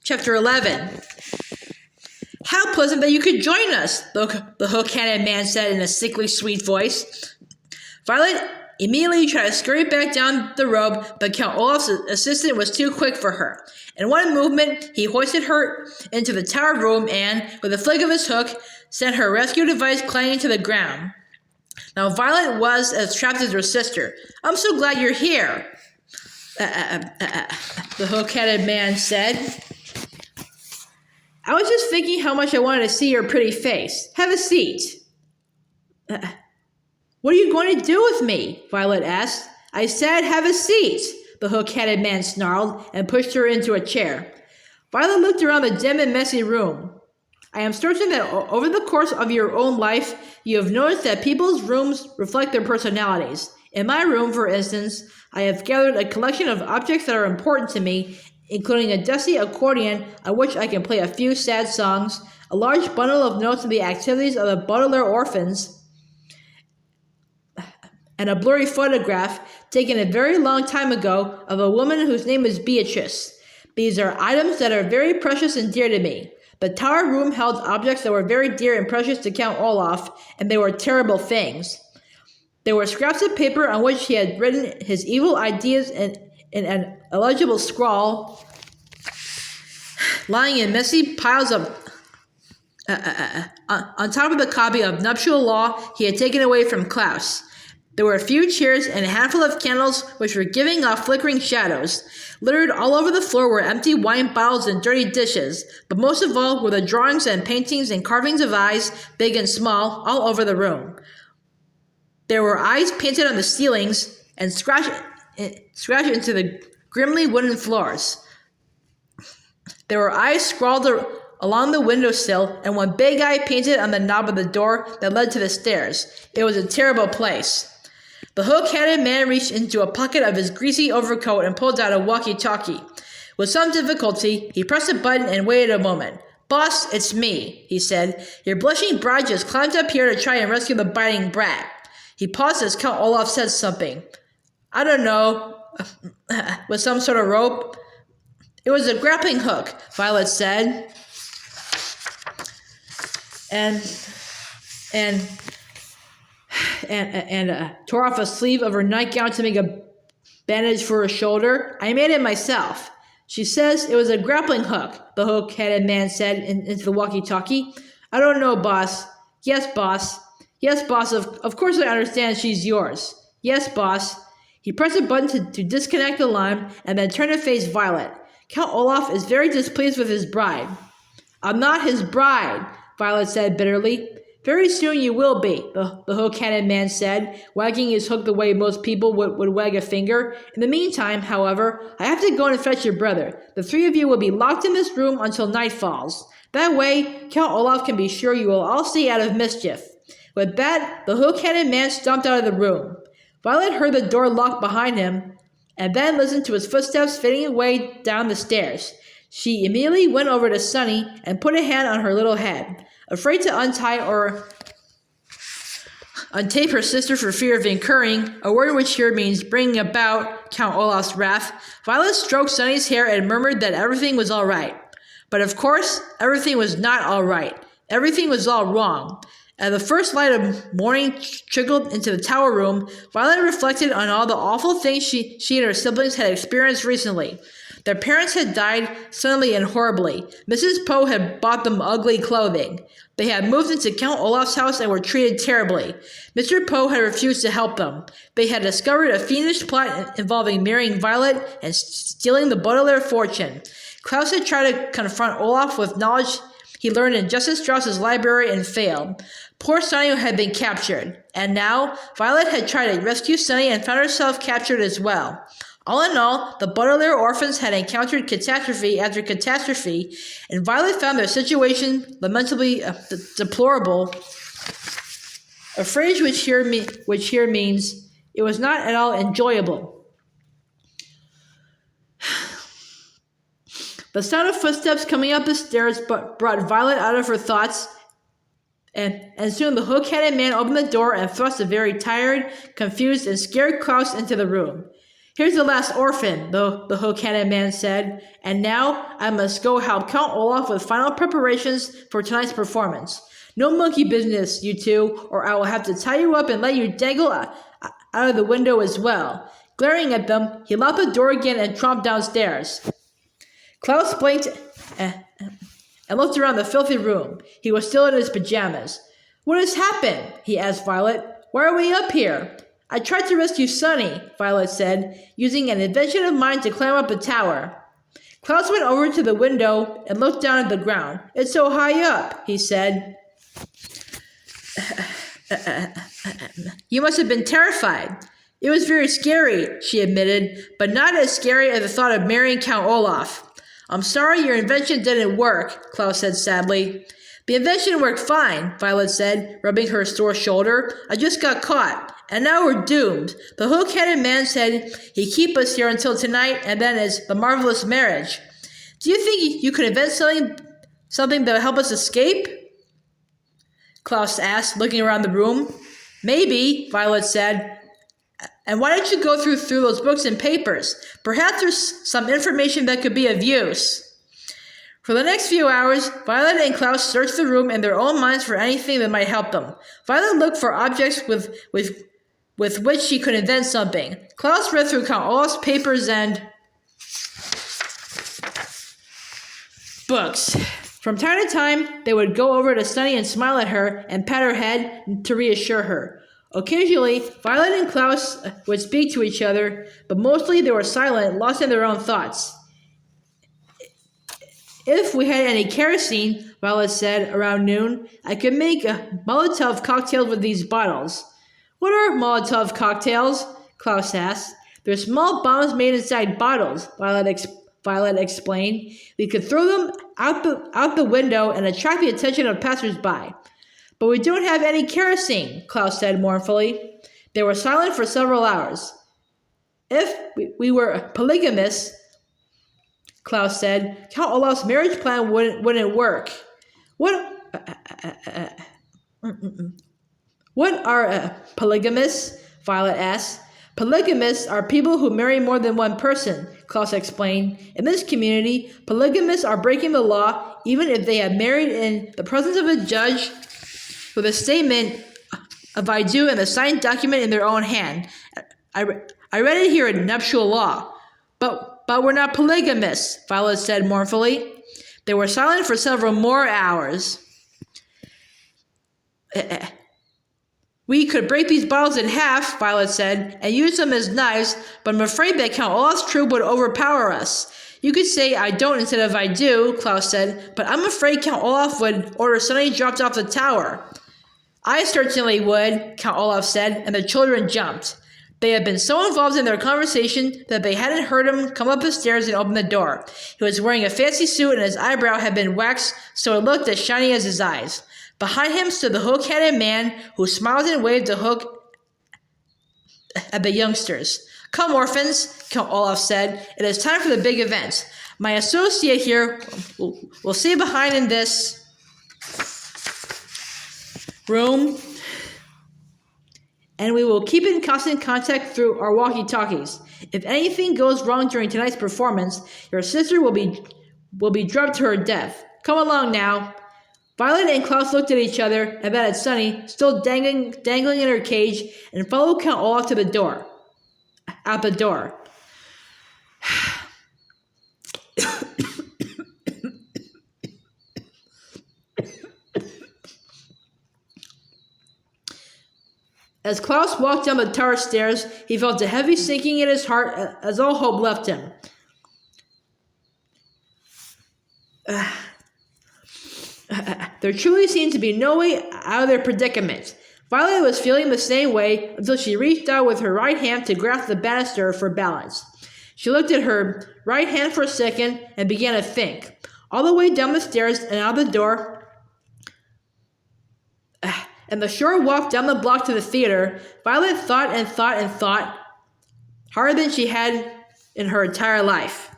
Chapter 11. How pleasant that you could join us, the hook-handed man said in a sickly sweet voice. Violet immediately tried to scurry back down the robe, but Count Olaf's assistant was too quick for her. In one movement, he hoisted her into the tower room and, with a flick of his hook, sent her rescue device clanging to the ground. Now Violet was as trapped as her sister. "I'm so glad you're here," the hook-headed man said. "I was just thinking how much I wanted to see your pretty face. Have a seat." "What are you going to do with me?" Violet asked. "I said have a seat," the hook-headed man snarled and pushed her into a chair. Violet looked around the dim and messy room. "I am certain that over the course of your own life, you have noticed that people's rooms reflect their personalities. In my room, for instance, I have gathered a collection of objects that are important to me, including a dusty accordion on which I can play a few sad songs, a large bundle of notes on the activities of the Baudelaire orphans, and a blurry photograph taken a very long time ago of a woman whose name is Beatrice. These are items that are very precious and dear to me. The tower room held objects that were very dear and precious to Count Olaf, and they were terrible things. There were scraps of paper on which he had written his evil ideas in an illegible scrawl, lying in messy piles of on top of the copy of nuptial law he had taken away from Klaus. There were a few chairs and a handful of candles which were giving off flickering shadows. Littered all over the floor were empty wine bottles and dirty dishes, but most of all were the drawings and paintings and carvings of eyes, big and small, all over the room. There were eyes painted on the ceilings and scratched into the grimly wooden floors. There were eyes scrawled along the windowsill and one big eye painted on the knob of the door that led to the stairs. It was a terrible place. The hook-handed man reached into a pocket of his greasy overcoat and pulled out a walkie-talkie. With some difficulty, he pressed a button and waited a moment. "Boss, it's me," he said. "Your blushing bride just climbed up here to try and rescue the biting brat." He paused as Count Olaf said something. "I don't know, with some sort of rope." "It was a grappling hook," Violet said. And tore off a sleeve of her nightgown to make a bandage for her shoulder. "I made it myself." "She says it was a grappling hook," the hook-headed man said into the walkie-talkie. "I don't know, boss." "Yes, boss. Yes, boss, of course I understand she's yours." "Yes, boss." He pressed a button to disconnect the line and then turned to face Violet. "Count Olaf is very displeased with his bride." "I'm not his bride," Violet said bitterly. "Very soon you will be," the hook-handed man said, wagging his hook the way most people would wag a finger. "In the meantime, however, I have to go and fetch your brother. The three of you will be locked in this room until night falls. That way, Count Olaf can be sure you will all stay out of mischief." With that, the hook-handed man stomped out of the room. Violet heard the door lock behind him, and then listened to his footsteps fading away down the stairs. She immediately went over to Sunny and put a hand on her little head. Afraid to untie or untape her sister for fear of incurring, a word which here means bringing about, Count Olaf's wrath, Violet stroked Sunny's hair and murmured that everything was all right. But of course, everything was not all right. Everything was all wrong. As the first light of morning trickled into the tower room, Violet reflected on all the awful things she and her siblings had experienced recently. Their parents had died suddenly and horribly. Mrs. Poe had bought them ugly clothing. They had moved into Count Olaf's house and were treated terribly. Mr. Poe had refused to help them. They had discovered a fiendish plot involving marrying Violet and stealing the Baudelaire fortune. Klaus had tried to confront Olaf with knowledge he learned in Justice Strauss's library and failed. Poor Sunny had been captured. And now, Violet had tried to rescue Sunny and found herself captured as well. All in all, the Baudelaire orphans had encountered catastrophe after catastrophe, and Violet found their situation lamentably deplorable, a phrase which here means it was not at all enjoyable. The sound of footsteps coming up the stairs brought Violet out of her thoughts, and soon the hook-headed man opened the door and thrust a very tired, confused, and scared Klaus into the room. Here's the last orphan, the hook-handed man said, and now I must go help Count Olaf with final preparations for tonight's performance. No monkey business, you two, or I will have to tie you up and let you dangle out of the window as well. Glaring at them, he locked the door again and tromped downstairs. Klaus blinked and looked around the filthy room. He was still in his pajamas. What has happened? He asked Violet. Why are we up here? I tried to rescue Sonny, Violet said, using an invention of mine to climb up a tower. Klaus went over to the window and looked down at the ground. It's so high up, he said. You must have been terrified. It was very scary, she admitted, but not as scary as the thought of marrying Count Olaf. I'm sorry your invention didn't work, Klaus said sadly. The invention worked fine, Violet said, rubbing her sore shoulder. I just got caught, and now we're doomed. The hook-headed man said he'd keep us here until tonight, and then it's the marvelous marriage. Do you think you could invent something that will help us escape? Klaus asked, looking around the room. Maybe, Violet said. And why don't you go through those books and papers? Perhaps there's some information that could be of use. For the next few hours, Violet and Klaus searched the room in their own minds for anything that might help them. Violet looked for objects with which she could invent something. Klaus read through Count Olaf's papers and books. From time to time, they would go over to Sunny and smile at her and pat her head to reassure her. Occasionally, Violet and Klaus would speak to each other, but mostly they were silent, lost in their own thoughts. If we had any kerosene, Violet said around noon, I could make Molotov cocktails with these bottles. What are Molotov cocktails? Klaus asked. They're small bombs made inside bottles, Violet explained. We could throw them out the window and attract the attention of passers-by. But we don't have any kerosene, Klaus said mournfully. They were silent for several hours. If we were polygamists, Klaus said, Count Olaf's marriage plan wouldn't work. What are polygamists? Violet asked. Polygamists are people who marry more than one person, Klaus explained. In this community, polygamists are breaking the law even if they have married in the presence of a judge with a statement of I do and a signed document in their own hand. I read it here in nuptial law. But we're not polygamists, Violet said mournfully. They were silent for several more hours. We could break these bottles in half, Violet said, and use them as knives, but I'm afraid that Count Olaf's troop would overpower us. You could say I don't instead of I do, Klaus said, but I'm afraid Count Olaf would order Sonny dropped off the tower. I certainly would, Count Olaf said, and the children jumped. They had been so involved in their conversation that they hadn't heard him come up the stairs and open the door. He was wearing a fancy suit and his eyebrow had been waxed so it looked as shiny as his eyes. Behind him stood the hook-handed man who smiled and waved a hook at the youngsters. Come, orphans, Count Olaf said. It is time for the big event. My associate here will stay behind in this room, and we will keep in constant contact through our walkie-talkies. If anything goes wrong during tonight's performance, your sister will be drugged to her death. Come along now. Violet and Klaus looked at each other and then at Sunny, still dangling in her cage, and followed Count Olaf to the door. Out the door. As Klaus walked down the tower stairs, he felt a heavy sinking in his heart as all hope left him. There truly seemed to be no way out of their predicament. Violet was feeling the same way until she reached out with her right hand to grasp the banister for balance. She looked at her right hand for a second and began to think. All the way down the stairs and out the door, and the short walk down the block to the theater, Violet thought and thought and thought, harder than she had in her entire life.